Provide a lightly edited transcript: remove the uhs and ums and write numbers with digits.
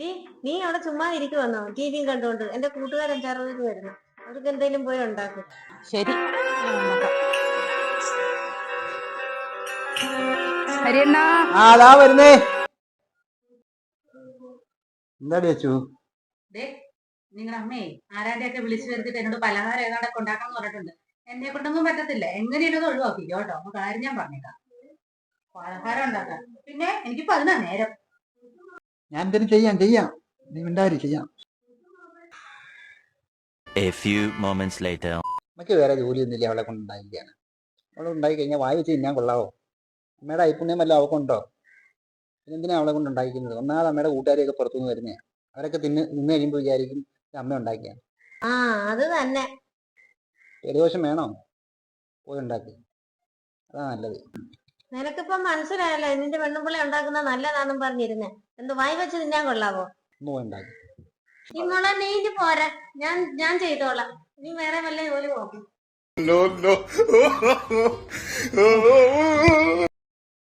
നീ നീ അവിടെ ചുമ്മാ ഇരിക്കുവന്നോ ടിവിയും കണ്ടുകൊണ്ട്? എന്റെ കൂട്ടുകാരൻ ചെറുതിന് വരുന്നു, അവർക്ക് എന്തെങ്കിലും പോയി ഉണ്ടാക്കും. ശരി. ഹരിയണ്ണ അതാ വരുന്നേ. എന്താടി വെച്ചു? നിങ്ങളുടെ അമ്മയെ ആരാടെയൊക്കെ വിളിച്ചു വരുത്തിട്ട് എന്നോട് പലഹാരം ഏതാണ്ടൊക്കെ ഉണ്ടാക്കാൻ പറഞ്ഞിട്ടുണ്ട്. എന്നെ കൊണ്ടൊന്നും പറ്റത്തില്ല. എങ്ങനെയും അത് ഒഴിവാക്കിക്കോ കേട്ടോ. അപ്പൊ കാര്യം ഞാൻ പറഞ്ഞേക്കാം. പലഹാരം ഉണ്ടാക്കാം. പിന്നെ എനിക്കിപ്പോ അതിനാ നേരം. ഞാൻ എന്തിനും ചെയ്യാം. നീ ഉണ്ടായി ചെയ്യാം. A few moments later. നമുക്ക് വേറെ ജോലിയൊന്നുമില്ല, അവളെ കൊണ്ട് ഉണ്ടായിരിക്കുകയാണ്. അവളെ ഉണ്ടായി കഴിഞ്ഞാൽ വായി വെച്ച് തിന്നാൻ കൊള്ളാവോ? അമ്മയുടെ അയപ്പുണ്യം വല്ല അവക്കുണ്ടോ? പിന്നെന്തിനാ അവളെ കൊണ്ട് ഉണ്ടായിരിക്കുന്നത്? ഒന്നാമത് അമ്മയുടെ കൂട്ടുകാരെയൊക്കെ പുറത്തുനിന്ന് വരുന്നതാണ്. അവരൊക്കെ നിന്ന് കഴിയുമ്പോൾ വിചാരിക്കും അമ്മ ഉണ്ടാക്കിയാണ്. ആ അത് തന്നെ. ജലദോഷം വേണോ? പോയി ഉണ്ടാക്കി, അതാ നല്ലത്. നിനക്കിപ്പം മനസ്സിലായല്ലോ നിന്റെ പെണ്ണുമ്പിള്ളി ഉണ്ടാക്കുന്ന നല്ലതാണെന്നും പറഞ്ഞിരുന്നേ. എന്ത് വായി വെച്ച് തിന്നാൻ കൊള്ളാവോ? ഒന്ന് പോയി ഉണ്ടാക്കി. നീ മോളെ നീ ഇനി പോരാ, ഞാൻ ചെയ്തോളാം. നീ വേറെ വല്ല ജോലി നോക്കും. No, no.